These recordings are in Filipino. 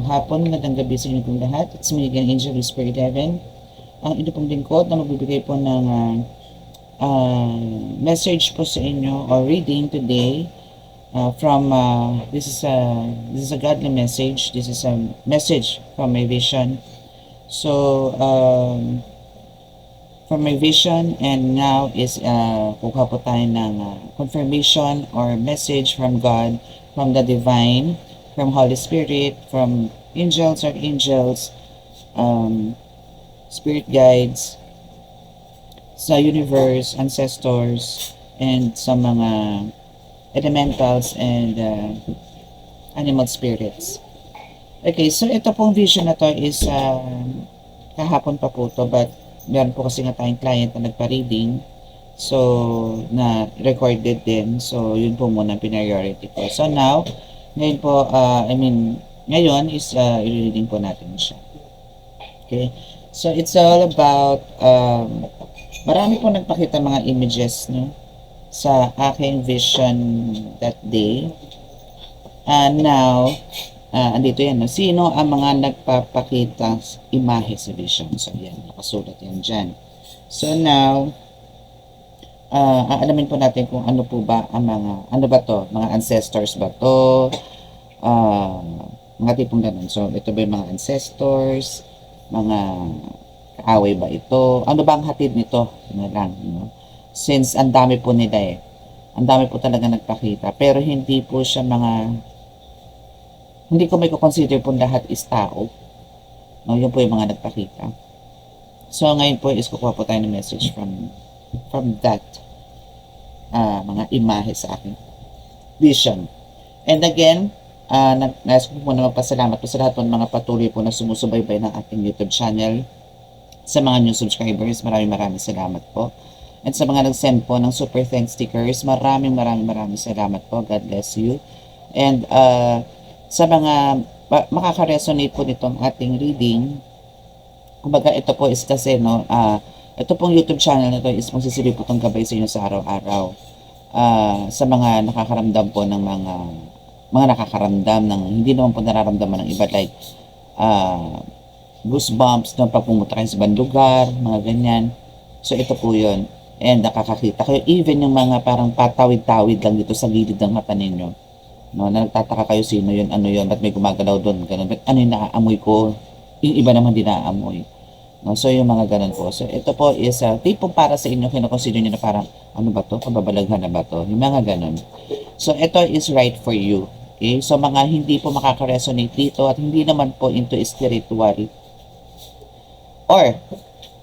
hapon, magandang gabi sa inyo pong lahat. It's me again, Angel Whisper 11. Ang ino pong lingkod na magbibigay po ng message po sa inyo or reading today from this is a godly message. This is a message from my vision. So from my vision, and now is kukuha po tayo ng confirmation or message from God, from the divine, from Holy Spirit, from angels or angels, spirit guides, sa universe, ancestors, and sa mga elementals and animal spirits. Okay, so ito pong vision na to is kahapon pa po to, but meron po kasi nga tayong client na nagpa-reading, so na recorded din, so yun po muna priority ko. So now, ngayon po, ngayon is i-reading po natin siya. Okay, so it's all about marami po nagpakita mga images, no, sa aking vision that day. And now, andito yan, no? Sino ang mga nagpapakita imahe sa vision? So yan, nakasulat yan dyan. So now, aalamin po natin kung ano po ba ang mga, ano ba to? Mga ancestors ba to? Mga tipong ganun. So ito ba yung mga ancestors? Mga kaaway ba ito? Ano ba ang hatid nito? Ano lang, no? Since ang dami po nila eh. Ang dami po talaga nagpakita. Pero hindi po siya hindi ko may consider po lahat is tao. No, yun po yung mga nagpakita. So ngayon po is kukuha po tayo ng message from that mga imahe sa akin vision. And again, nais ko po na magpasalamat po sa lahat ng mga patuloy po na sumusubaybay ng ating YouTube channel. Sa mga new subscribers, maraming salamat po. And sa mga nag-send po ng super thanks stickers, maraming salamat po. God bless you. And sa mga makaka-resonate po nitong ating reading, kumbaga ito po is kasi, no, ito pong YouTube channel na to is magsisilbi po itong gabay sa inyo sa araw-araw. Sa mga nakakaramdam po ng mga nakakaramdam ng hindi naman po nararamdaman ng iba, like goosebumps no, pag pumunta kayo sa ibang lugar, mga ganyan. So ito po yun. And nakakakita kayo, even yung mga parang patawid-tawid lang dito sa gilid ng mata ninyo, no, na nagtataka kayo sino yun, ano yun, ba't may gumagalaw doon, ganun, ba't ano yung naaamoy ko, yung iba naman di naaamoy. No, so yung mga ganun po. So ito po is tipong para sa inyo, kinoconsider nyo na parang ano ba to, kababalaghan na ba to, yung mga ganun. So ito is right for you. Okay, so mga hindi po makaka-resonate dito at hindi naman po into spiritual, or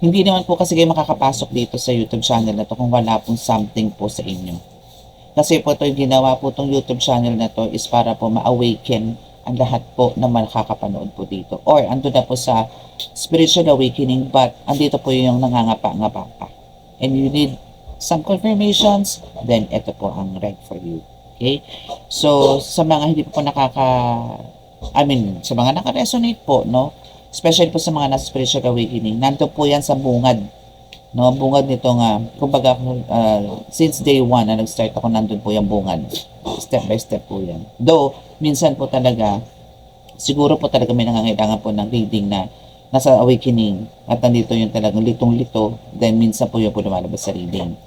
hindi naman po kasi kayo makakapasok dito sa YouTube channel na to kung wala pong something po sa inyo. Kasi po ito yung ginawa po itong YouTube channel na to is para po ma-awaken ang lahat po na makakapanood po dito. Or ando na po sa spiritual awakening, but andito po yung nangangapa-ngapa pa. And you need some confirmations, then ito po ang right for you. Okay? So, sa mga hindi po sa mga naka-resonate po, no? Especially po sa mga nasa spiritual awakening, nanto po yan sa bungad. No, bungad nito nga, kumbaga, since day 1 na nag-start ako, nandun po yung bungad. Step by step po yan. Though, minsan po talaga, siguro po talaga may nangangailangan po ng reading na nasa awakening at nandito yung talagang litong-lito, then minsan po yung po lumalabas sa reading.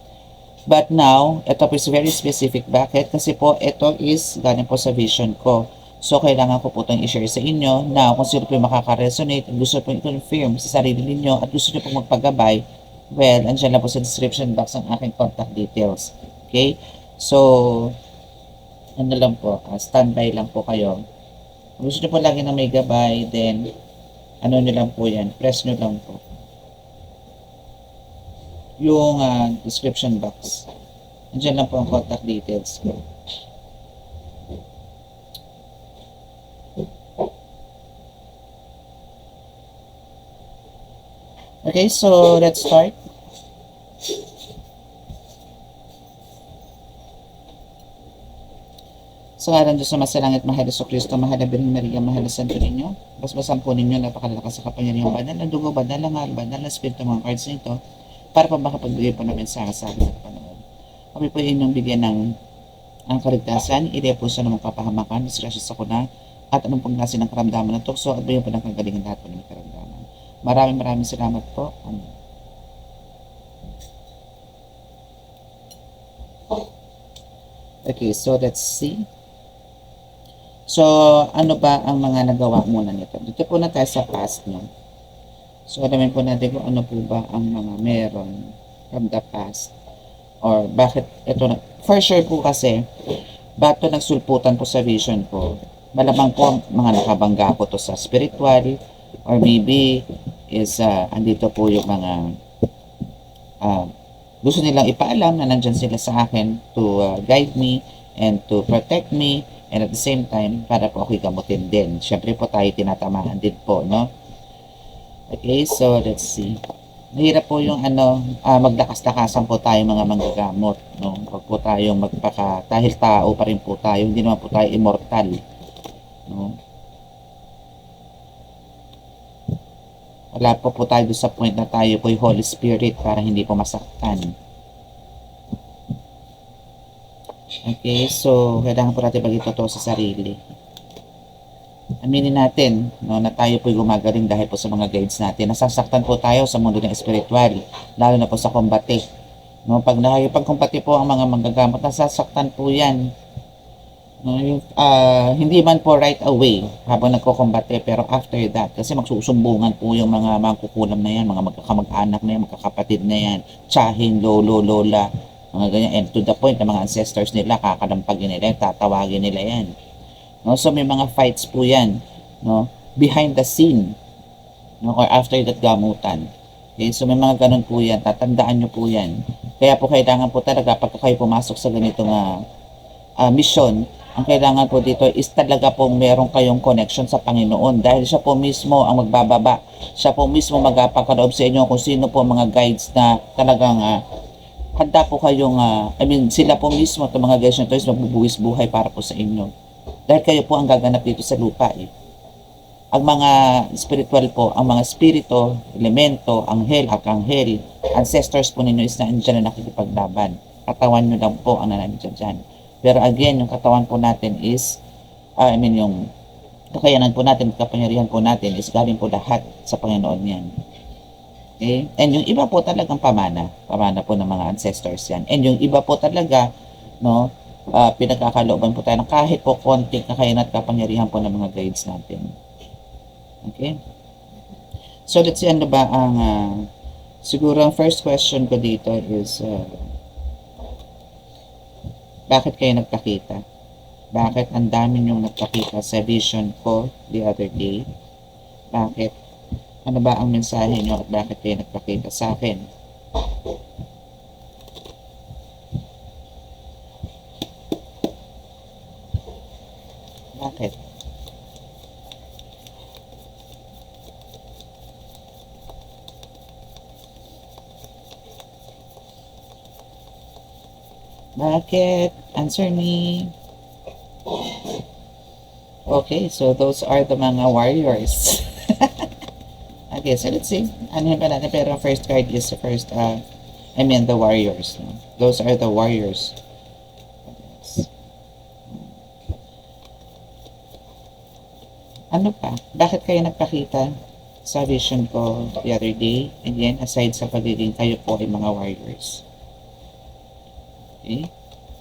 But now, ito po is very specific. Bakit? Kasi po, ito is galing po sa vision ko. So, kailangan ko po itong i-share sa inyo. Now, kung sino po yung makaka-resonate, gusto po i-confirm sa sarili ninyo at gusto nyo po magpagabay, well, andyan lang po sa description box ang aking contact details. Okay? So, ano lang po, standby lang po kayo. Kung gusto nyo po lagi na may gabay, then, ano nyo lang po yan, press nyo lang po yung description box. Andyan lang po ang contact details ko. Okay, so let's start. Sa ngalan Diyos na masalangit, mahal sa Kristo, mahal na Birhen Maria, mahal na Santo Niño, basbasan po ninyo, napakalakas sa kapangyarihan banal na dugo, banal na ngal, banal na spirito, mga cards nito, para pa makapagbigay po ng mensahe sa akin at panood. Kami po inyong bigyan ng ang kaligtasan, ideya po sa namang kapahamakan, disgrasya sa kuna, at anong pong klase ng karamdaman ng tukso at bigyan po ng kagalingan lahat po ng may karamdaman. Maraming salamat po. Okay, so let's see. So, ano ba ang mga nagawa muna nito? Dito po na tayo sa past nyo. So, alamin po natin kung ano po ba ang mga meron from the past. Or bakit ito na. For sure po kasi, ba't ito nagsulputan po sa vision ko? Malamang po mga nakabangga po to sa spiritual or maybe is andito po yung mga gusto nilang ipaalam na nandyan sila sa akin to guide me and to protect me and at the same time para po ako'y gamutin din. Siyempre po tayo tinatamaan din po, no? Okay, so let's see. Mahirap po yung maglakas-lakasan po tayo mga manggagamot, no? Huwag po tayong dahil tao pa rin po tayo, hindi naman po tayo immortal, no? Wala po tayo sa point na tayo po yung Holy Spirit para hindi po masaktan. Okay, so kailangan po natin pag-ito sa sarili. Aminin natin, no, na tayo po gumagaling dahil po sa mga guides natin. Nasasaktan po tayo sa mundo ng spiritual, lalo na po sa kombate. No, pag nakikipagkumbate po ang mga manggagamot, nasasaktan po yan. No, hindi man po right away habang nagkukumbate, pero after that, kasi magsusumbungan po yung mga mangkukulam na yan, mga magkakamag-anak na yan, magkakapatid na yan, tsahin, lolo, lola, mga ganyan, and to the point na mga ancestors nila, kakalampagin nila, tatawagin nila yan. No, so may mga fights po yan, no, behind the scene, no, or after that gamutan. Okay, so may mga ganun po yan, tatandaan nyo po yan. Kaya po kailangan po talaga pagka kayo pumasok sa ganitong mission, ang kailangan po dito is talaga pong meron kayong connection sa Panginoon dahil siya po mismo ang magbababa. Siya po mismo magpapakaloob sa inyo kung sino po mga guides na talagang handa po kayong, sila po mismo, itong mga guides na ito is magbubuwis buhay para po sa inyo. Dahil kayo po ang gaganap dito sa lupa eh. Ang mga spiritual po, ang mga spirito, elemento, anghel, arkanghel, ancestors po ninyo is nandiyan na nakikipaglaban. Katawan nyo lang po ang nandiyan dyan. Pero again, yung katawan po natin is, yung kakayanan po natin, kapangyarihan po natin is galing po lahat sa Panginoon yan. Okay? And yung iba po talagang pamana po ng mga ancestors yan. And yung iba po talaga, no, pinagkakalooban po tayo ng kahit po konting kakayanan at kapangyarihan po ng mga guides natin. Okay? So let's see, ano ba ang, siguro ang first question ko dito is, bakit kayo nagpakita? Bakit ang dami niyong nagpakita sa vision ko the other day? Bakit? Ano ba ang mensahe niyo at bakit kayo nagpakita sa akin? Bakit? Bakit? Answer me. Okay, so those are the mga warriors. Okay, so let's see. Ano yung natin? Pero first card is the first, the warriors. No? Those are the warriors. Ano pa? Bakit kayo nagpakita sa vision ko the other day? Again, aside sa pagiging kayo po ay mga warriors. Okay?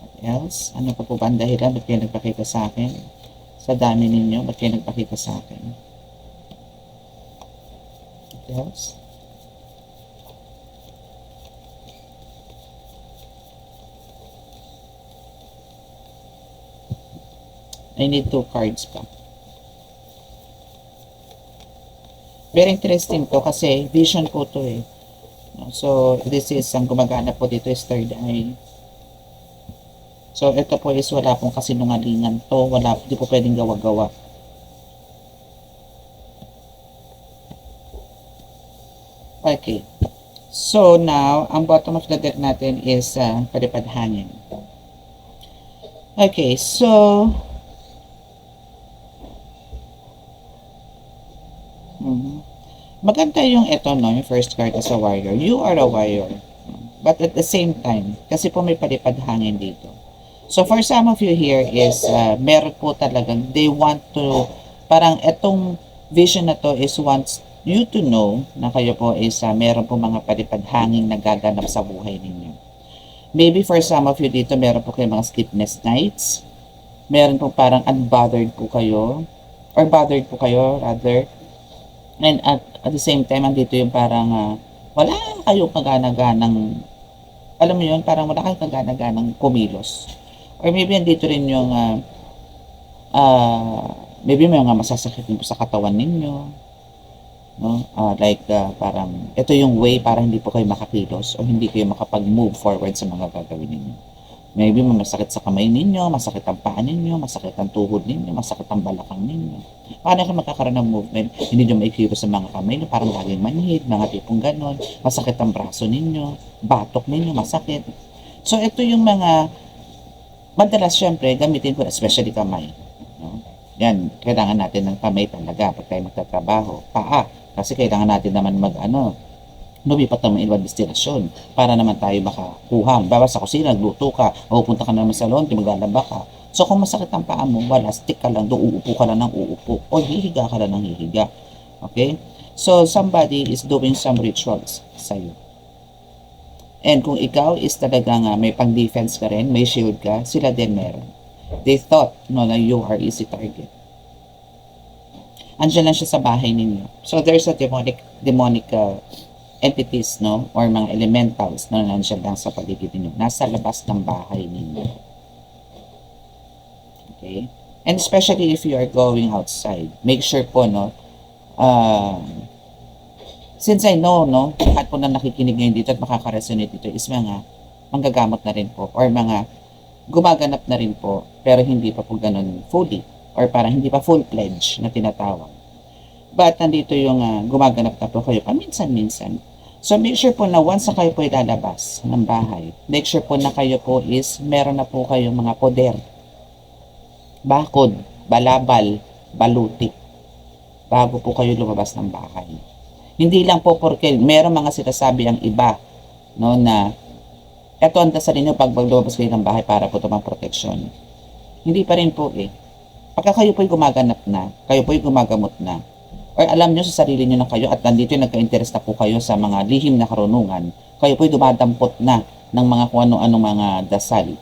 What else? Ano pa po ba ang dahilan? Ba't kayo nagpakita sa akin? Sa dami ninyo, ba't kayo nagpakita sa akin? What else? I need 2 cards pa. Very interesting to kasi vision po to eh. So, this is, ang gumagana po dito is third eye. So, ito po is wala pong kasinungalingan to. Wala, hindi po pwedeng gawa-gawa. Okay. So, now, ang bottom of the deck natin is palipad hangin. Okay, so, maganda yung ito, no? Yung first card as a warrior. You are a warrior. But at the same time, kasi po may palipad hangin dito. So for some of you here is, meron po talagang, they want to parang etong vision na to is wants you to know na kayo po is meron po mga palipadhanging nagaganap sa buhay ninyo. Maybe for some of you dito, meron po kayo mga sleepless nights. Meron po parang unbothered po kayo. Or bothered po kayo, rather. And at the same time, andito yung parang wala kayong kagana-ganang, alam mo yun, parang wala kayong kagana-ganang kumilos. Or maybe andito rin yung maybe may mga masasakit din po sa katawan ninyo. No? Parang ito yung way para hindi po kayo makakilos o hindi kayo makapag-move forward sa mga gagawin ninyo. Maybe may masakit sa kamay ninyo, masakit ang paa ninyo, masakit ang tuhod ninyo, masakit ang balakang ninyo. Paano kayo magkakaroon ng movement? Hindi nyo maikilos sa mga kamay nyo, parang laging manhid, mga tipong ganon. Masakit ang braso ninyo, batok ninyo, masakit. So ito yung mga madalas syempre gamitin ko, especially kamay. No? Yan, kailangan natin ng kamay talaga pag tayo magtatrabaho. Paa, kasi kailangan natin naman lumipat ng mga ibang destinasyon para naman tayo makakuha. Bawa sa kusina, nagluto ka, o pupunta ka naman sa laundry, maglalaba ka. So kung masakit ang paa mo, wala, stick ka lang, uupo ka lang ng uupo, o hihiga ka lang ng hihiga. Okay? So somebody is doing some rituals sa'yo. And kung ikaw is talagang may pang-defense ka rin, may shield ka, sila din meron. They thought na you are easy target. Andiyan lang siya sa bahay ninyo. So there's a demonic entities, no? Or mga elementals na nandiyan lang sa paligid ninyo. Nasa labas ng bahay ninyo. Okay? And especially if you are going outside, make sure po, no? Since I know, no? Lahat po na nakikinig ngayon dito at makaka-resonate dito is mga manggagamot na rin po or mga gumaganap na rin po pero hindi pa po ganun fully or parang hindi pa full-fledged na tinatawag. But nandito yung gumaganap na po kayo paminsan-minsan. So make sure po na once na kayo po ilalabas ng bahay, make sure po na kayo po is meron na po kayong mga poder, bakod, balabal, baluti, bago po kayo lumabas ng bahay. Hindi lang po porque meron mga sinasabi ang iba, no, na eto ang dasal ninyo pag lumabas kayo ng bahay para po tumang proteksyon. Hindi pa rin po eh. Pagka kayo po'y gumaganap na, kayo po'y gumagamot na, or alam nyo sa sarili nyo na kayo at nandito yung nagka-interest na po kayo sa mga lihim na karunungan, kayo po'y dumadampot na ng mga kung ano-anong mga dasal.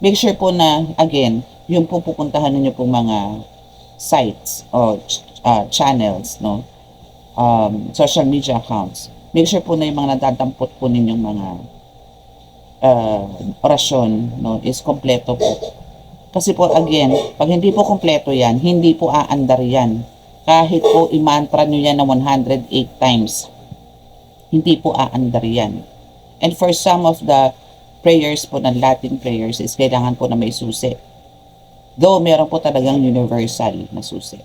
Make sure po na, again, yung po pupuntahan ninyo pong mga sites o channels, no, social media accounts, make sure po na yung mga nadadampot po ninyong mga orasyon, no, is kompleto po. Kasi po, again, pag hindi po kompleto yan, hindi po aandar yan. Kahit po i-mantra nyo yan na 108 times, hindi po aandar yan. And for some of the prayers po ng Latin prayers is kailangan po na may susi. Though meron po talagang universal na susi.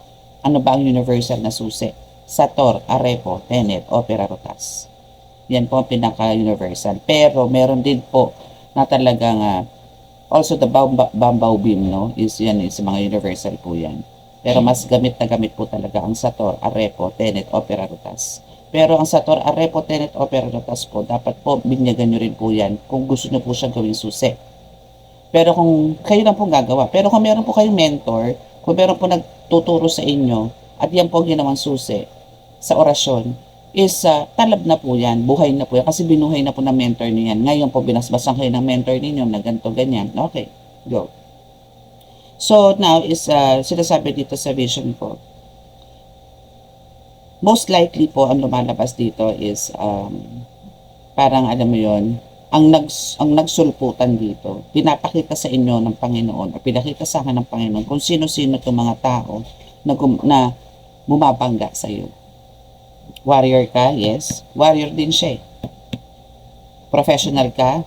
Ano ba ang universal na susi? Sator, Arepo, Tenet, Opera, Rotas. Yan po ang pinaka-universal. Pero meron din po na talagang also the Bambao Beam, no? Is mga universal po yan. Pero mas gamit na gamit po talaga ang Sator, Arepo, Tenet, Opera, Rotas. Pero ang Sator, Arepo, Tenet, Opera, Rotas po, dapat po binyagan nyo rin po yan kung gusto nyo po siyang gawing susi. Pero kung kayo lang po gagawa. Pero kung meron po kayong mentor, kung meron po nagtuturo sa inyo, at yan po ang ginawang susi sa orasyon, is talab na po yan, buhay na po yan, kasi binuhay na po ng mentor niyo yan. Ngayon po binasbasan kayo ng mentor ninyo na ganito, ganyan. Okay, go. So now is sinasabi dito sa vision po, most likely po ang lumalabas dito is parang alam mo yon, ang nagsulputan dito, pinapakita sa inyo ng Panginoon o pinakita sa akin ng Panginoon kung sino-sino itong mga tao na bumabangga sa iyo. Warrior ka, yes, warrior din siya eh. Professional ka,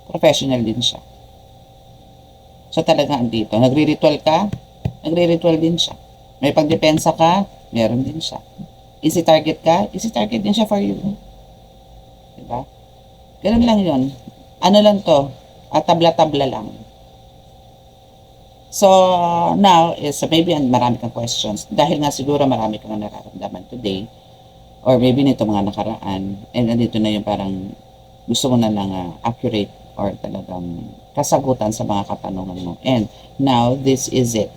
professional din siya. So talaga andito, nagre-ritual ka, nagre-ritual din siya. May pagdepensa ka, meron din siya. Easy target ka, easy target din siya for you. Diba? Ganun lang yun. Ano lang to, tabla-tabla lang. So now is maybe marami kang questions. Dahil nga siguro marami kang nararamdaman today, or maybe nito mga nakaraan, and nandito na yung parang gusto mo na lang accurate or talagang kasagutan sa mga katanungan mo. And now, this is it.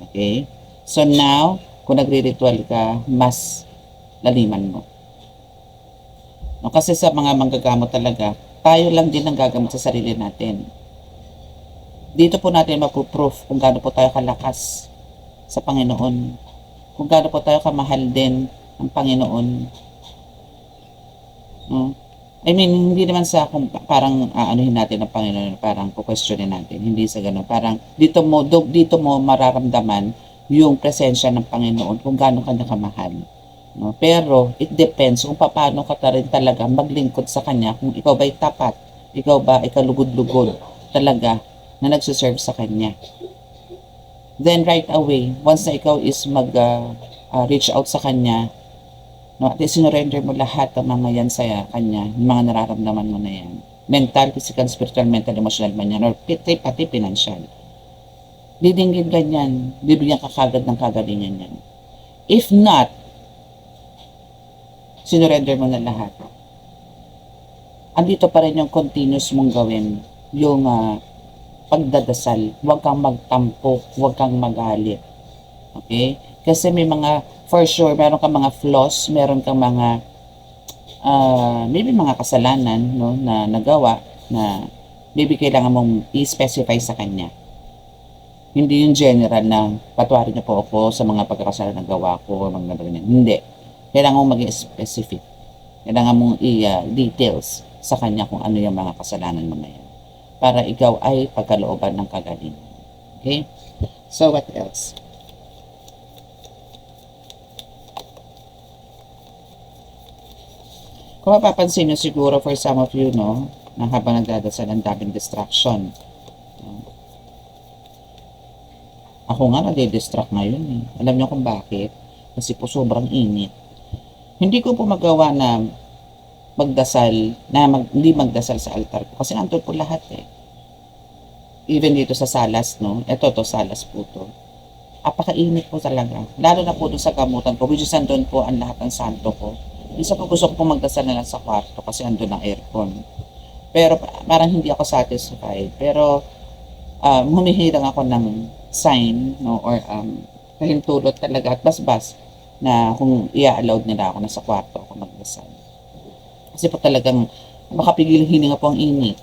Okay? So now, kung nagre-ritual ka, mas laliman mo. No, kasi sa mga manggagamot talaga, tayo lang din ang gagamot sa sarili natin. Dito po natin mapuproof kung gaano po tayo kalakas sa Panginoon. Kung gaano po tayo kamahal din ng Panginoon. No? I mean, hindi naman sa kung parang aanuhin natin ng Panginoon, parang kukwestiyonin natin. Hindi sa ganun. Parang dito mo mararamdaman yung presensya ng Panginoon kung gaano kanya kamahal. No? Pero it depends kung paano ka rin talaga maglingkod sa Kanya. Kung ikaw ba'y tapat, ikaw ba ay kalugod-lugod talaga na nagsiserve sa Kanya. Then right away, once na ikaw is reach out sa Kanya, no, at sinurrender mo lahat ng mga yan sa Kanya, yung mga nararamdaman mo na yan. Mental, physical, spiritual, mental, emotional man yan, or pati financial. Didinggin ganyan, bibigyan ka kagad ng kagalingan yan. If not, sinurrender mo na lahat. Andito pa rin yung continuous mong gawin, yung pagdadasal. Huwag kang magtampo, huwag kang magalit. Okay? Kasi may mga, for sure, meron kang mga flaws, meron kang mga, maybe mga kasalanan, no, na nagawa, na maybe kailangan mong i-specify sa Kanya. Hindi yung general na patuwarin niyo po ako sa mga pagkakasalanan na gawa ko, mga ganyan. Hindi. Kailangan mong maging specific. Kailangan mong i-details sa Kanya kung ano yung mga kasalanan mo na yan. Para ikaw ay pagkalooban ng kagalingan. Okay? So, what else? Kung mapapansin nyo siguro for some of you, no, na habang nagdadasal ang daming distraction. Ako nga nade-distract ngayon eh. Alam nyo kung bakit? Kasi po sobrang init. Hindi ko po magawa na magdasal, hindi magdasal sa altar ko. Kasi nandun po lahat eh. Even dito sa salas, no? Ito salas po to. Apakainit po talaga. Lalo na po dun sa gamutan ko, which is nandun po ang lahat ng santo ko. Isa po gusto ko po magdasal na lang sa kwarto kasi andun ang aircon. Pero parang hindi ako satisfied. Pero humihilang ako ng sign, no? Or kahintulot talaga at basbas na kung i-allowed nila ako na sa kwarto ako magdasal. Kasi po talagang makapigil hininga po ang init.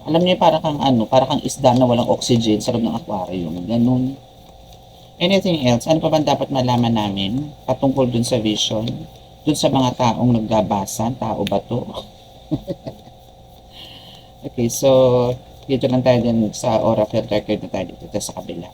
Alam niyo para kang isda na walang oxygen sa loob ng aquarium. Ganun. Anything else? Ano pa ba dapat malaman namin patungkol dun sa vision? Dun sa mga taong nagbabasa? Tao ba to? Okay, so dito lang tayo din sa oracle record na tayo dito sa kabila.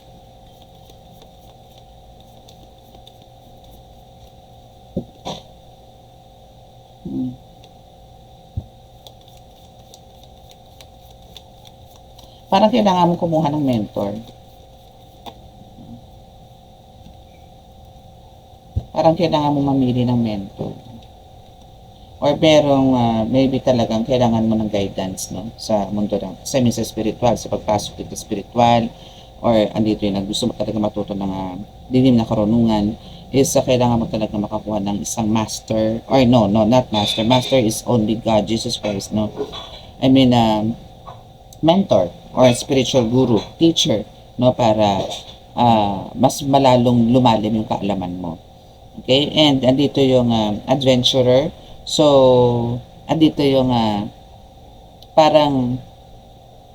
Parang kailangan mong kumuha ng mentor. Parang kailangan mong mamili ng mentor. Or merong maybe talagang kailangan mo ng guidance, no, sa mundo ng sa spiritual, sa pagpasok dito spiritual, or andito yung gusto mo talaga matuto ng dilim na karunungan, is kailangan mo talaga makakuha ng isang master, or no, not master. Master is only God, Jesus Christ, no. I mean, mentor, or spiritual guru, teacher, no, para mas malalong lumalim yung kaalaman mo. Okay? And andito yung adventurer. So, andito yung parang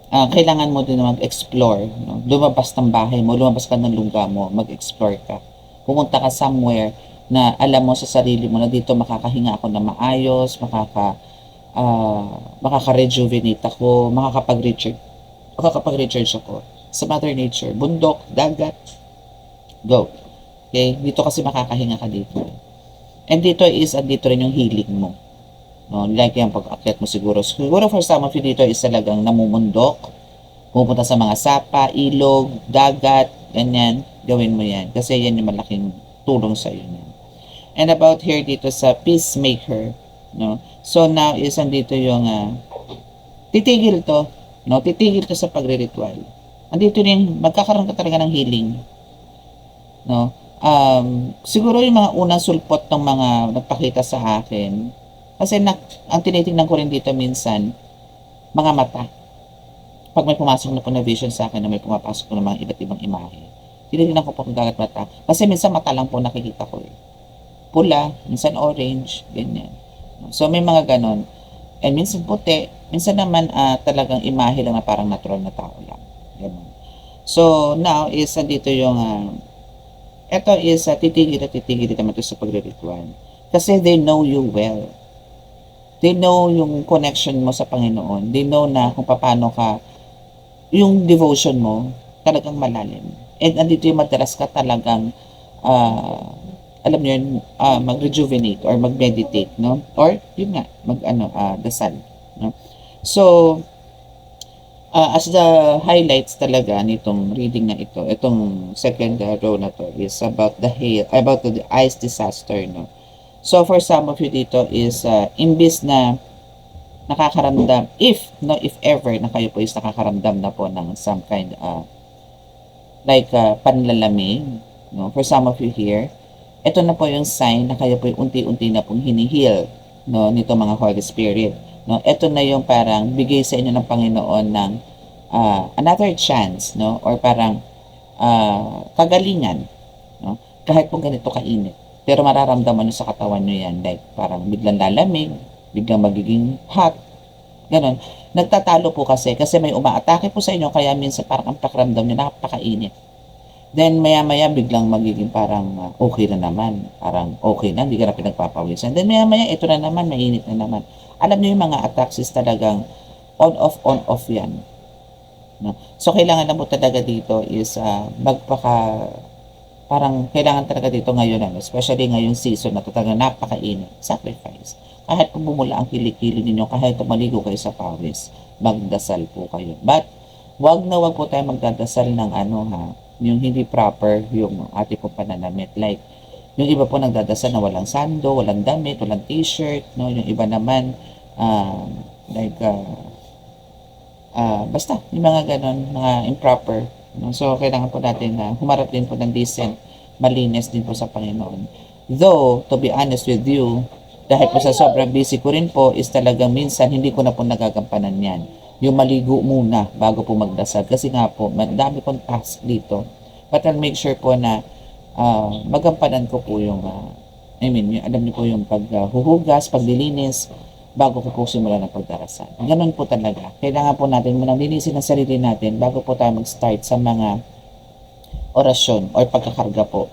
kailangan mo din mag-explore, no? Lumabas ng bahay mo, lumabas ka ng lungga mo, mag-explore ka. Pumunta ka somewhere na alam mo sa sarili mo na dito makakahinga ako na maayos, makaka-rejuvenate ako, makakapag-recharge ako sa Mother Nature, bundok, dagat, go. Okay? Dito kasi makakahinga ka dito. And dito rin yung healing mo. No? Like yung pag-akyat mo siguro. Siguro for some of you dito is talagang namumundok, pupunta sa mga sapa, ilog, dagat, ganyan, gawin mo yan. Kasi yan yung malaking tulong sa iyo. And about here dito sa peacemaker, no? So now is andito yung titigil to, no? Titigil to sa pagre-ritual. Andito rin, magkakaroon ka talaga ng healing. No? Siguro yung mga unang sulpot ng mga nagpakita sa akin, kasi ang tinitingnan ko rin dito minsan, mga mata. Pag may pumasok na po na vision sa akin na may pumapasok po ng mga iba't ibang imahe. tinitingnan ko po kung gagat mata. Kasi minsan mata lang po nakikita ko eh. Pula, minsan orange, ganyan. So may mga ganon. And minsan puti, minsan naman talagang imahe lang na parang natural na tao lang. Ganon. So now is dito yung ito is titigil at titigil naman ito sa pagre-ritual. Kasi they know you well. They know yung connection mo sa Panginoon. They know na kung paano ka, yung devotion mo, talagang malalim. And andito yung madalas ka talagang, alam niyo yun, mag-rejuvenate or mag-meditate, no? Or, yun nga, dasal. No? So, as the highlights talaga nitong reading na ito, itong second row na to is about the ice disaster, no? So for some of you dito is imbis na nakakaramdam, if ever na kayo po is nakakaramdam na po ng some kind panlalamig, no? For some of you here, ito na po yung sign na kayo po unti-unti na pong hinihil, no, nito mga Holy Spirit. No, ito na yung parang bigay sa inyo ng Panginoon ng another chance, no, or parang kagalingan, no, kahit po ganito kainit. Pero mararamdaman nyo sa katawan nyo yan, like parang biglang lalamig, biglang magiging hot, ganon. Nagtatalo po kasi may umaatake po sa inyo, kaya minsan parang ang pakiramdam nyo napakainit. Then maya-maya biglang magiging parang okay na naman, parang okay na, hindi ka na pinagpapawisan. Then maya-maya ito na naman, mainit na naman. Alam niyo yung mga attacks is talagang on-off yan. No? So kailangan na mo talaga dito is parang kailangan talaga dito ngayon, especially ngayong season na talaga napakainit, sacrifice. Kahit kung bumula ang kilikili ninyo, kahit maligo kayo sa pawis, magdasal po kayo. But, wag po tayo magdadasal ng yung hindi proper yung ating pong pananamit. Like, yung iba po nagdadasal na walang sando, walang damit, walang t-shirt, no? Yung iba naman, basta, yung mga ganon, mga improper. No? So, kailangan po natin humarap din po ng decent, malinis din po sa Panginoon. Though, to be honest with you, dahil po sa sobrang busy ko rin po, is talagang minsan hindi ko na po nagagampanan yan. Yung maligo muna bago po magdasal. Kasi nga po, madami pong task dito. But I'll make sure po na magampanan ko po yung, alam niyo po yung paghuhugas, paglilinis, bago ko po simulan ng pagdarasal. Ganun po talaga. Kailangan po natin munang linisin ang sarili natin bago po tayo mag-start sa mga orasyon o pagkakarga po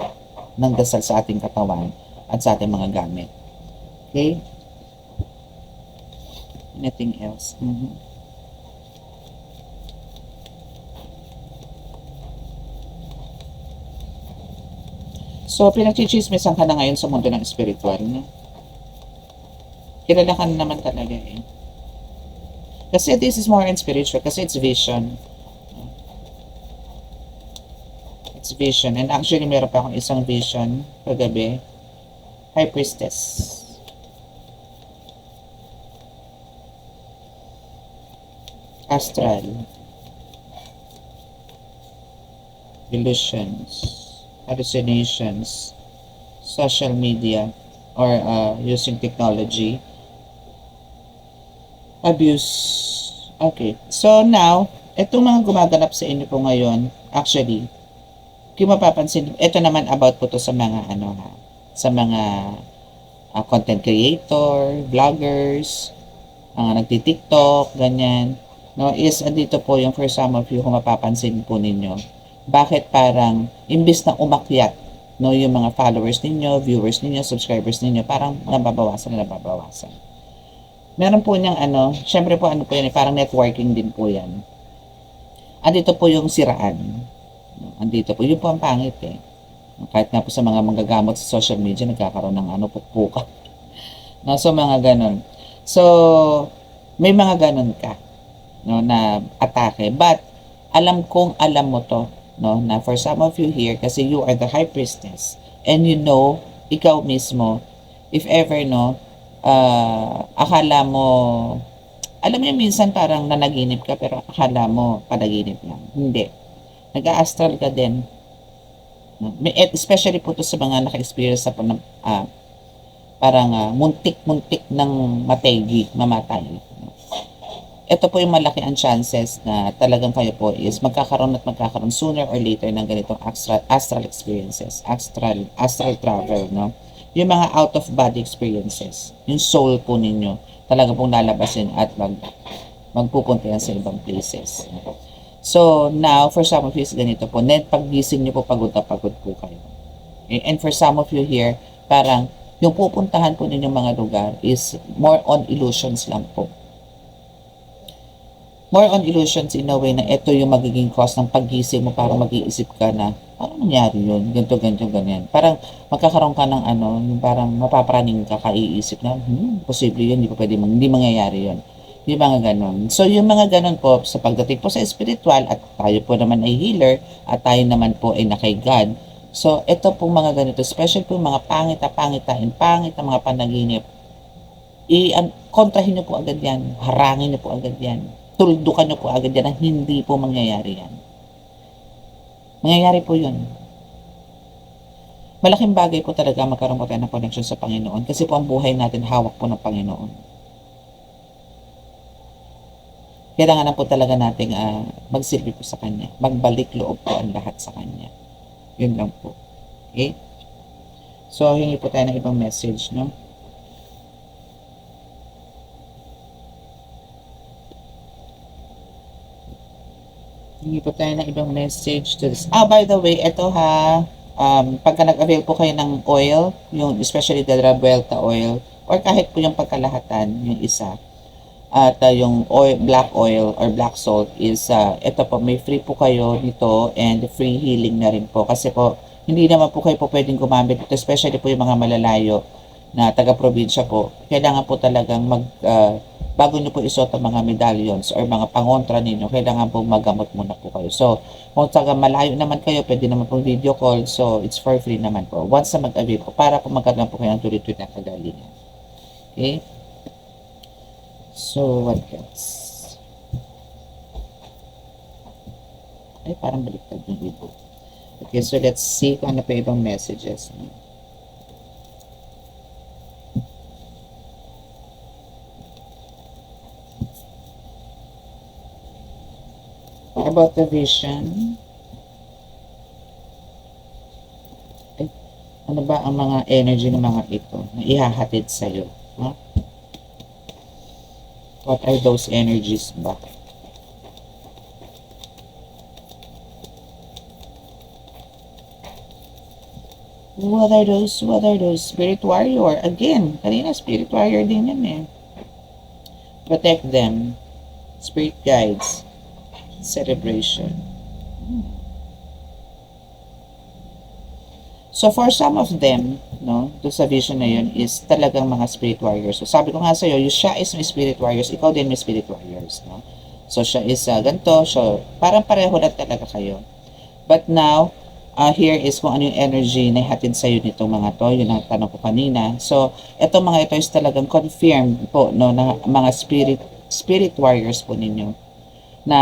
ng dasal sa ating katawan at sa ating mga gamit. Okay? Anything else? So, pinagchichismisan ka na ngayon sa mundo ng spiritual, no? Kilala ka naman talaga eh. Kasi this is more in spiritual, kasi it's vision. It's vision. And actually, meron pa akong isang vision kagabi. High Priestess. Astral. Illusions. Hallucinations. Social media. Or using technology. Abuse. Okay. So now, itong mga gumaganap sa inyo po ngayon, actually, kung mapapansin, ito naman about po to sa mga sa mga content creator, vloggers, nagti-TikTok, ganyan. No, is andito po yung for some of you kung mapapansin po ninyo. Bakit parang imbis na umakyat, no, yung mga followers ninyo, viewers ninyo, subscribers ninyo, parang nababawasan. Meron po niyang syempre po po yan, parang networking din po yan. Andito po yung siraan. Andito po, yun po ang pangit eh. Kahit nga po sa mga manggagamot sa social media, nagkakaroon ng pukpuka. No, so mga ganon. So, may mga ganon ka, no, na atake. But, alam mo to, no, na for some of you here, kasi you are the High Priestess, and you know, ikaw mismo, if ever, no, akala mo, alam mo minsan parang nanaginip ka, pero akala mo panaginip lang. Hindi. Nag-a-astral ka din. Especially po to sa mga naka-experience sa parang muntik-muntik ng mamatay. ito po yung malaki ang chances na talagang kayo po is magkakaroon sooner or later ng ganitong astral experiences, astral travel, no? Yung mga out of body experiences, yung soul po ninyo, talaga pong lalabasin at magpupunta yan sa ibang places. So, now, for some of you, is ganito po, net paggising nyo po, pagod na pagod po kayo. And for some of you here, parang yung pupuntahan po ninyong mga lugar is more on illusions lang po. More on illusions in a way na ito yung magiging cause ng paggising mo para mag-iisip ka na, parang nangyari yun, ganito, ganyan. Parang magkakaroon ka ng yung parang mapapraning ka, kaiisip na, posible yun, hindi mangyayari yun. Yung mga ganon. So, yung mga ganon po, sa pagdating po sa spiritual, at tayo po naman ay healer, at tayo naman po ay nakay God. So, ito po mga ganito, especially po mga pangit na mga panaginip, kontrahin nyo po agad yan, harangin nyo po agad yan, tuldukan nyo po agad yan na hindi po mangyayari yan. Mangyayari po yun. Malaking bagay po talaga magkaroon po tayo ng connection sa Panginoon kasi po ang buhay natin hawak po ng Panginoon. Kailangan na po talaga nating magsilbi po sa Kanya. Magbalik loob po ang lahat sa Kanya. Yun lang po. Okay? So, hingi po tayo ng ibang message, no? Hingi po tayo ng ibang message to this. By the way, ito pagka nag-avail po kayo ng oil, yung especially the Revuelta oil, or kahit po yung pagkalahatan, yung isa, at yung oil, black oil or black salt is, ito po, may free po kayo nito and free healing na rin po. Kasi po, hindi naman po kayo po pwedeng gumamit ito, especially po yung mga malalayo na taga-probinsya po. Kailangan po talagang bago nyo po isuot ang mga medallions or mga pangontra ninyo, kailangan po magamot muna po kayo. So, kung taga malayo naman kayo, pwede naman po video call. So, it's for free naman po. Once na mag-avail po, para po magkaroon po kayo ng tuloy-tuloy na kagalingan. Okay? So, what else? Ay, parang baliktad yung ibo. Okay, so let's see kung ano pa ibang messages. About the vision. Ano ba ang mga energy ng mga ito na ihahatid sa'yo? Huh? What are those energies ba? What are those? Spirit warrior. Again, kanina spirit warrior din yan eh. Protect them. Spirit guides. Celebration. So for some of them, no, to sa vision na yun is talagang mga spirit warriors. So sabi ko nga sa iyo, siya is may spirit warriors, ikaw din may spirit warriors, no? So siya is ganito, so parang pareho na talaga kayo. But now, here is kung ano yung energy na ihatid sa iyo nitong mga to, yun ang tanong ko kanina. So etong mga ito is talagang confirmed po, no, na mga spirit warriors po ninyo, na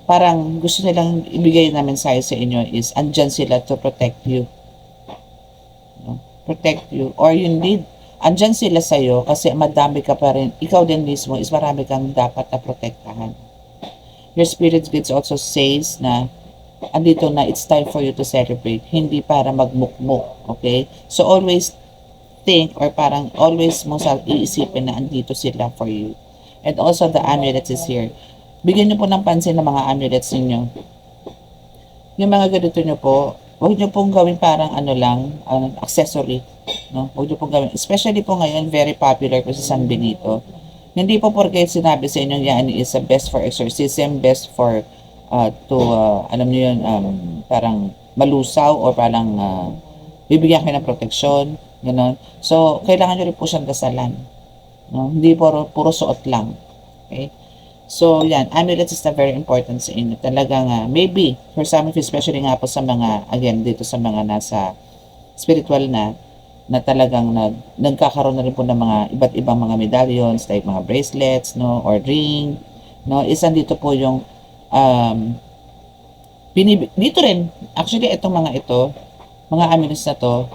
parang gusto nilang ibigay namin sa inyo is andyan sila to protect you. No? Protect you. Or you need, andyan sila sa'yo kasi madami ka pa rin, ikaw din mismo is marami kang dapat na protektahan. Your spirit guides also says na andito na, it's time for you to celebrate. Hindi para magmukmuk. Okay? So always think or parang always mo sa iisipin na andito sila for you. And also the amulet is here. Bigyan nyo po ng pansin ng mga amulets ninyo. Yung mga ganito nyo po, huwag nyo pong gawin parang accessory. No? Huwag nyo pong gawin. Especially po ngayon, very popular po sa San Benito. Hindi po porque sinabi sa inyo yan is best for exorcism, best for alam nyo yun, parang malusaw or parang bibigyan kayo ng proteksyon. Ganon. So, kailangan nyo rin po siyang dasalan. No? Hindi puro suot lang. Okay? So, yan, amulets is na very important sa inyo. Talagang, maybe, for some of you, especially nga po sa mga, again, dito sa mga nasa spiritual na talagang nagkakaroon na rin po ng mga iba't ibang mga medallions, like mga bracelets, no, or ring, no, is dito po yung, dito rin, actually, itong mga ito, mga amulets na to,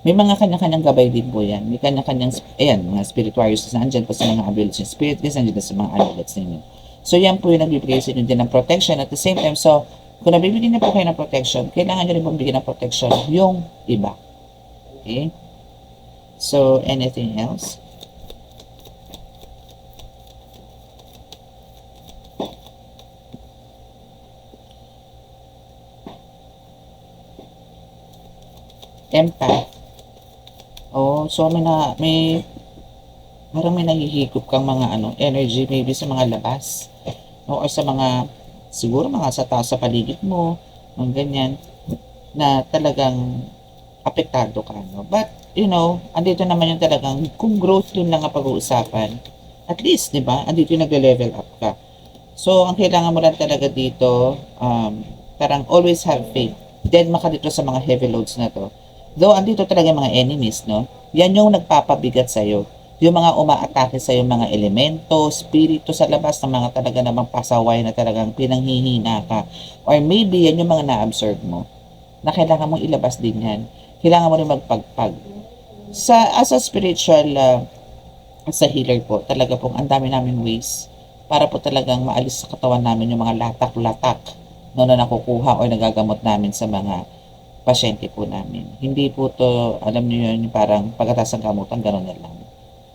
may mga kanya-kanyang gabay din po yan. May kanya-kanyang, ayan, mga spirit warriors na andyan po sa mga amulets. Yung spirit guides, andyan sa mga amulets ninyo. So, yan po yung nagbibigay sa inyo din ng protection. At the same time, so, kung nabibigyan niyo po kayo ng protection, kailangan nyo rin pong bigyan ng protection yung iba. Okay? So, anything else? Empath. Oh, so parang may nahihigop kang mga energy maybe sa mga labas. O sa mga, siguro mga sa taas sa paligid mo, mga ganyan, na talagang apektado ka, no? But, andito naman yung talagang, kung growth yun lang ang pag-uusapan, at least, di ba, andito yung nagle-level up ka. So, ang kailangan mo lang talaga dito, parang always have faith. Then, maka dito sa mga heavy loads na to. Though, andito talaga mga enemies, no? Yan yung nagpapabigat sa'yo. Yung mga umaatake sa yung mga elemento, spirito sa labas na mga talaga namang pasaway na talagang pinanghihina ka. Or maybe yan yung mga na-absorb mo na kailangan mong ilabas din yan. Kailangan mo rin magpagpag. As a spiritual, as a healer po, talaga pong ang dami namin ways para po talagang maalis sa katawan namin yung mga latak-latak na nakukuha o nagagamot namin sa mga pasyente po namin. Hindi po to, alam niyo yun, parang pagkatapos ng gamutan, gano'n na lang.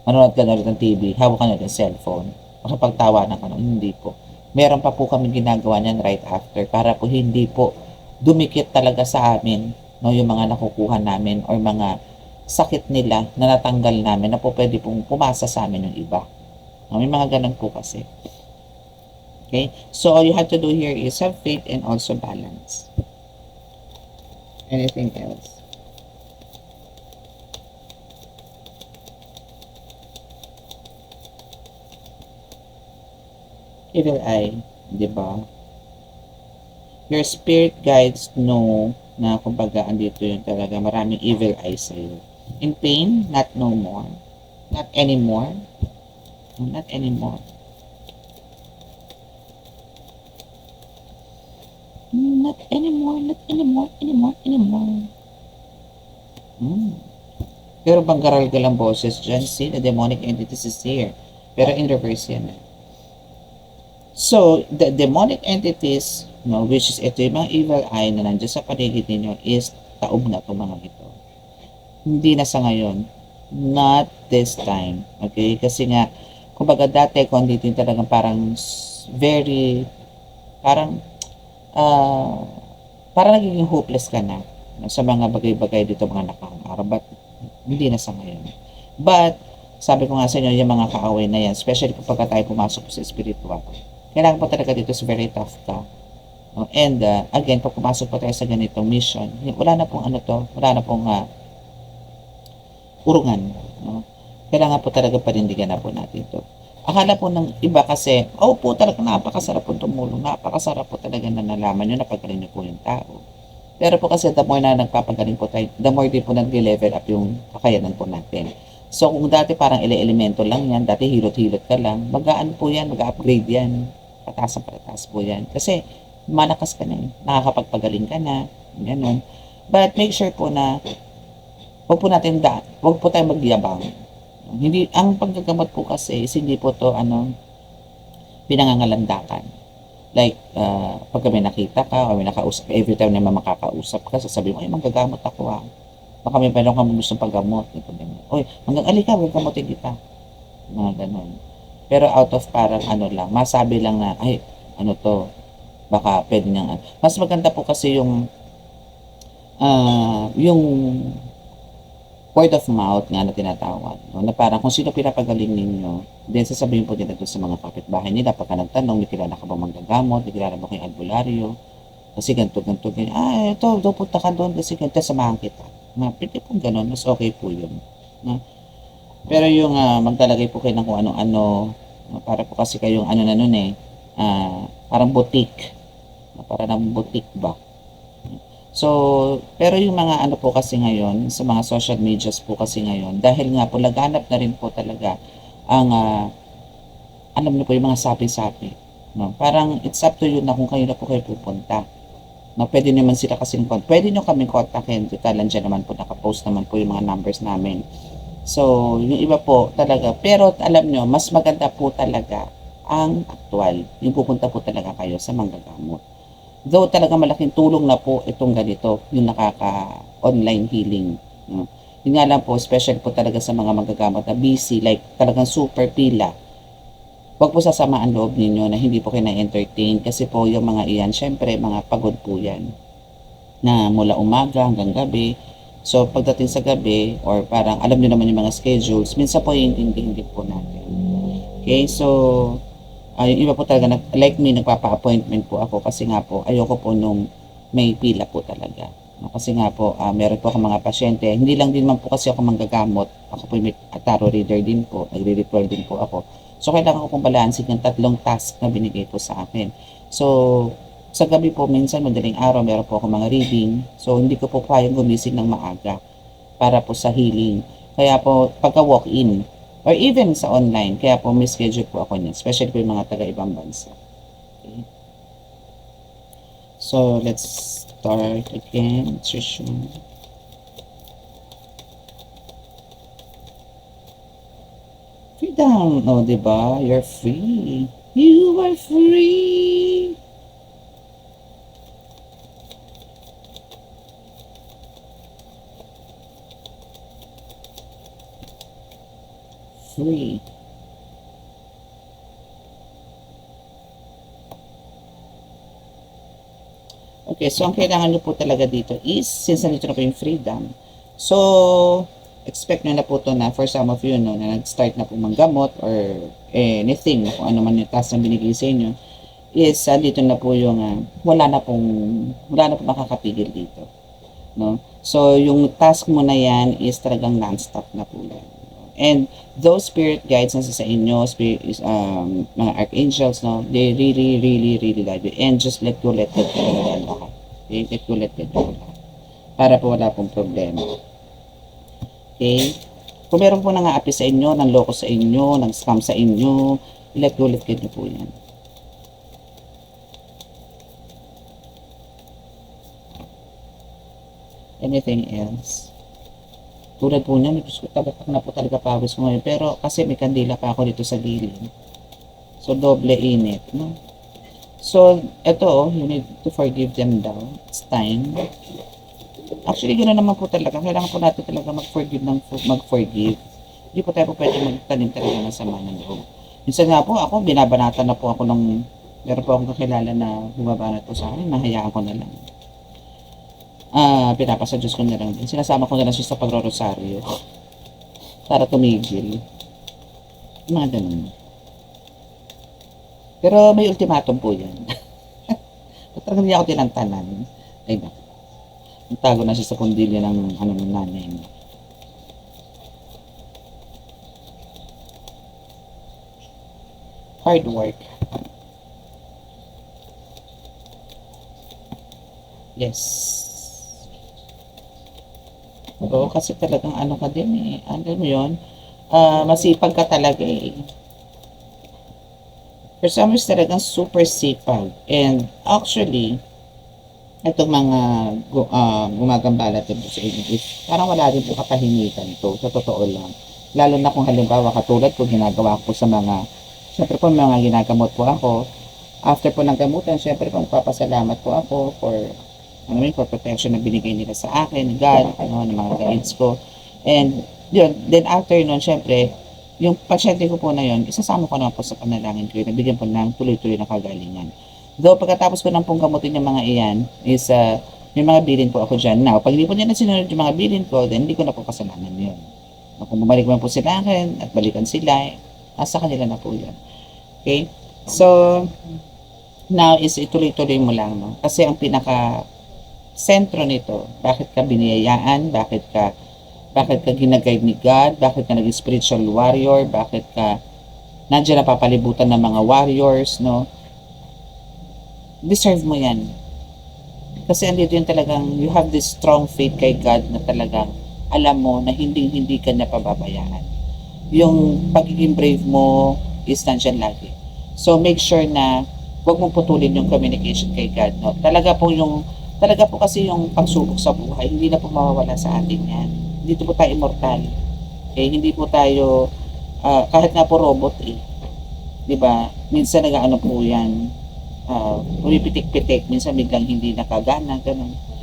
Manonood ka na ulit ng TV, hawak ka na ulit ng cellphone, makapagtawanan ka na, hindi po. Meron pa po kami ginagawa niyan right after para po hindi po dumikit talaga sa amin, no, yung mga nakukuha namin or mga sakit nila na natanggal namin na po pwede pong pumasa sa amin yung iba. No, may mga ganun po kasi. Okay? So, all you have to do here is have faith and also balance. Anything else? Evil eye, di ba? Your spirit guides know na kumbaga andito yung talaga maraming evil eye sa'yo. In pain, not no more. Not anymore. Not anymore. Not anymore, not anymore. Pero bang garal-galang boses dyan, see, the demonic entities is here. Pero in reverse yan. So, the demonic entities, no, which is ito yung mga evil eye na nandiyan sa paligid ninyo is taob na itong mga ito. Hindi na sa ngayon. Not this time. Okay? Kasi nga, kumbaga dati kung dito yung talagang parang very, parang nagiging hopeless ka na sa mga bagay-bagay dito mga nakakang araw. But, hindi na sa ngayon. But, sabi ko nga sa inyo, yung mga kaaway na yan, especially kapag tayo pumasok sa spiritual, kailangan po talaga dito is very tough ka. No? And again, pag pumasok po tayo sa ganitong mission, wala na pong wala na pong urungan. No? Kailangan po talaga panindigan na po natin ito. Akala po ng iba kasi, po talaga napakasarap po tumulong, napakasarap po talaga na nalaman nyo, napagaling nyo po yung tao. Pero po kasi the more na nagpapagaling po tayo, the more din po nag-level up yung kakayanan po natin. So kung dati parang elemento lang yan, dati hilot-hilot ka lang, mag-aan po yan, mag-upgrade yan. Pataas po yan. Kasi malakas ka na nakakapagpagaling ka na, gano'n. But make sure po na wag po tayo magyabang. Hindi, ang paggagamot po kasi is hindi po to pinangangalandakan. Like, pag may nakita ka o may nakausap ka, every time na makakausap ka, sasabihin mo, ay, manggagamot ako Baka may meron kang gustong paggamot. Oy, hanggang alika, gamutin kita. Mga ganun. Pero out of parang lang, masabi lang na, ay, baka pwede niyang, mas maganda po kasi yung word of mouth nga na tinatawag, no? Na parang kung sino pinapagaling ninyo, then sasabihin po nila doon sa mga kapitbahay nila, pagka nagtanong, may kilala ka ba manggagamot, may kilala ba kayong albularyo, kasi ganito, ito, punta ka doon, kasi ganito, samahan kita. Pwede po ganun, mas okay po yun. No? Pero yung magtalagay po kayo ng kung ano-ano, para po kasi kayong na nun parang boutique. Parang boutique ba? So, pero yung mga po kasi ngayon, sa mga social medias po kasi ngayon, dahil nga po laganap na rin po talaga ang, alam niyo po yung mga sapi-sapi. No? Parang it's up to you na kung kayo na po kayo pupunta. No, pwede naman sila kasing pwede nyo kaming kontakin. Totalan dyan naman po, nakapost naman po yung mga numbers namin. So, yung iba po talaga, pero alam nyo, mas maganda po talaga ang aktuwal. Yung pupunta po talaga kayo sa manggagamot. Though talaga malaking tulong na po itong ganito, yung nakaka-online healing. No? Yun nga lang po, special po talaga sa mga manggagamot na busy, like talagang super pila. Huwag po sasama ang loob ninyo na hindi po kayo na-entertain kasi po yung mga iyan, syempre mga pagod po yan na mula umaga hanggang gabi. So pagdating sa gabi or parang alam niyo naman yung mga schedules, minsan po hindi po natin. Okay, so yung iba po talaga, like me, nagpapa-appointment po ako kasi nga po, ayoko po nung may pila po talaga. No, kasi nga po, meron po akong mga pasyente. Hindi lang din man po kasi ako manggagamot. Ako po may tarot reader din po. Nagre-refer din po ako. So, kailangan ko pong balansin yung 3 task na binigay po sa akin. So, sa gabi po, minsan, madaling araw, meron po ako mga reading. So, hindi ko po kayang gumising ng maaga para po sa healing. Kaya po, pagka walk-in, or even sa online, kaya po may schedule po ako niyan, especially po yung mga taga-ibang bansa. Okay. So, let's start again. Nutrition. Freedom. Oh, diba? You're free. You are free. Free. Okay, so ang kailangan nyo po talaga dito is, since nandito na po yung freedom, so, expect nyo na po to na for some of you, no, na nag-start na po manggamot or anything, kung ano man yung task na binigay sa inyo, is, dito na po yung, wala na pong makakapigil dito. No? So, yung task mo na yan is talagang non-stop na po yan. And those spirit guides na sa inyo, mga archangels, no, they really, really, really love you. And just let go lahat. Okay? Let go lahat. Para po wala pong problema. Okay? Kung meron po nang-aapi sa inyo, nang loko sa inyo, nang scam sa inyo, let go lahat po yan. Anything else? Tulad po niyan, tagapak na po talaga pawis ko ngayon. Pero kasi may kandila pa ako dito sa gilid. So, doble init. No? So, eto, you need to forgive them daw. It's time. Actually, gano'n naman po talaga. Kailangan po natin talaga mag-forgive. Hindi po tayo po pwede magtanim talaga ng sama ng loob. Minsan nga po, ako, binabanatan na po ako ng, meron po akong kakilala na bumabanat po sa akin, nahayaan ko na lang. Pinapasa Diyos ko na lang din. Sinasama ko na lang siya sa pagro-rosaryo para tumigil. Mga ganun. Pero may ultimatum po yan. Talagang hindi ako tinantanan. Ay na. Nagtago na siya sa kundilya ng nanay niya. Hard work. Yes. Oo, kasi talagang ano ka din eh. Ano mo yun? Masipag ka talaga eh. For some reason talagang super sipag. And actually, itong mga gumagambala din po sa inyo is parang wala rin po kapahimikan to. Sa totoo lang. Lalo na kung halimbawa katulad ko ginagawa ko sa mga, syempre po mga ginagamot po ako. After po ng gamutan, syempre po magpapasalamat po ako for for protection na binigay nila sa akin, God, ng mga guides ko. And yun, then after nun, syempre, yung pasyente ko po na yun, isasama ko naman po sa panalangin ko, nabigyan po ng tuloy-tuloy na kagalingan. Though pagkatapos ko nang pong gamutin yung mga iyan, is may mga bilin po ako dyan. Now, pag hindi po nila sinunod yung mga bilin ko, then hindi ko na po kasalanan yun. Kung bumalik man po sila akin, at balikan sila, nasa kanila na po yun. Okay? So, now is ituloy-tuloy mo lang, no? Kasi ang pinaka sentro nito, bakit ka biniyayaan, bakit ka ginaguide ni God, bakit ka naging spiritual warrior, bakit ka nandiyan na papalibutan ng mga warriors, no? Deserve mo yan. Kasi andito yun talagang, you have this strong faith kay God na talagang alam mo na hindi ka na pababayaan. Yung pagiging brave mo is nandiyan lagi. So make sure na huwag mong putulin yung communication kay God, no? Talaga po kasi yung pagsubok sa buhay, hindi na po mawawala sa atin yan. Hindi po tayo immortal. Okay? Hindi po tayo, kahit nga po robot eh. 'di ba? Minsan nag-aano po 'yan, pumipitik-pitik, minsan biglang hindi nakagana, gano'n.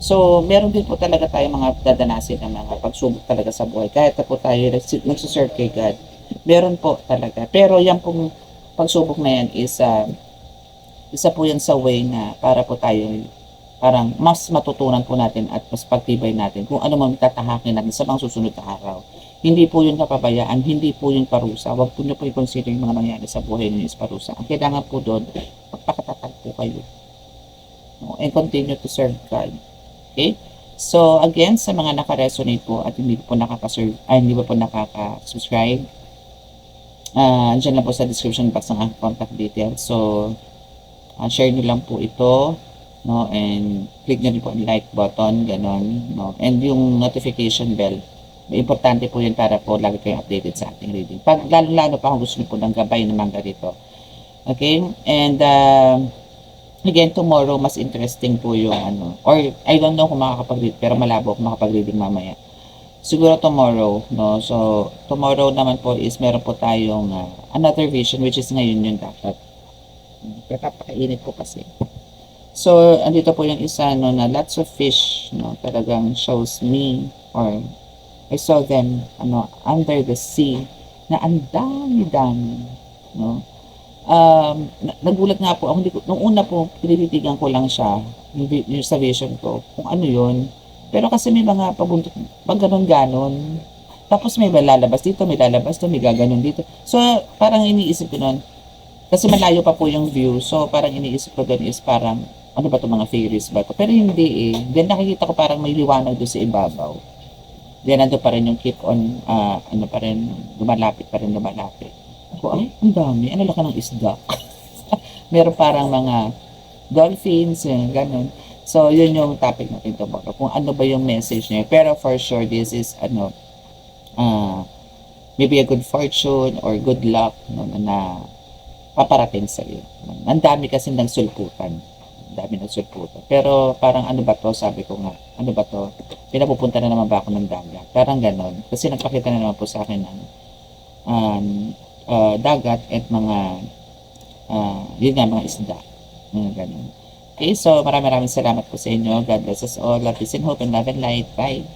So, meron din po talaga tayong mga dadanasin na mga pagsubok talaga sa buhay kahit na po tayo nagse-serve kay God. Meron po talaga. Pero 'yan pong pagsubok na 'yan is, isa po 'yan sa way na para po tayo parang mas matutunan po natin at mas pagtibay natin kung ano man tatahakin natin sa mga susunod na araw. Hindi po 'yun kapabayaan, hindi po 'yun parusa. Huwag po niyo po i-consider yung mga nangyari sa buhay niyo is parusa. Ang kailangan po do'n, magpakatatag po kayo, no, and continue to serve God. Okay? So, again, sa mga naka-resonate po at hindi po hindi pa po nakaka-subscribe, andiyan lang po sa description box ng aking contact details. So, share nyo lang po ito, no, and click nyo rin po ang like button, ganon, no, and yung notification bell, importante po yun para po lagi kayong updated sa ating reading. Pag lalo-lalo pa kung gusto nyo po ng gabay ng mga ganito. Okay? And, again, tomorrow, mas interesting po yung ano, or I don't know kung makakapag-read, pero malabo kung makapag-reading mamaya. Siguro tomorrow, no? So, tomorrow naman po is meron po tayong another vision, which is ngayon yung dapat. Kapakainit po kasi. So, andito po yung isa, no, na lots of fish, no, talagang shows me, or I saw them, under the sea, na ang dami-dami, no. Nagulat nga po ako, hindi ko, nung una po, tinititigan ko lang siya, yung sa vision ko, kung ano yun. Pero kasi may mga pabuntot, pag ganon-ganon, tapos may lalabas dito, may lalabas dito, may gaganon dito. So, parang iniisip ko nun, kasi malayo pa po yung view, so parang iniisip ko doon is parang, ano ba 'to, mga fairies ba 'to? Pero hindi eh. Then nakikita ko parang may liwanag doon sa ibabaw. Then nandun pa rin yung keep on, ano pa rin, lumalapit pa rin, lumalapit. Ako, ay, ang dami. Ano laki ng isda. Meron parang mga dolphins, yun, ganun. So, yun yung topic natin tomorrow. Kung ano ba yung message niya. Pero for sure, this is, maybe a good fortune or good luck, no, na paparating sa iyo. Ang dami kasi ng sulputan. Ang dami ng sulputan. Pero parang ano ba to, sabi ko nga, ano ba to? Pinapupunta na naman ba ako ng dagat? Parang ganon. Kasi nagpakita na naman po sa akin ng dagat at mga, yun nga, mga isda. Mga ganon. Okay, so maraming salamat po sa inyo. God bless us all. Love, peace, and hope, and love and light. Bye!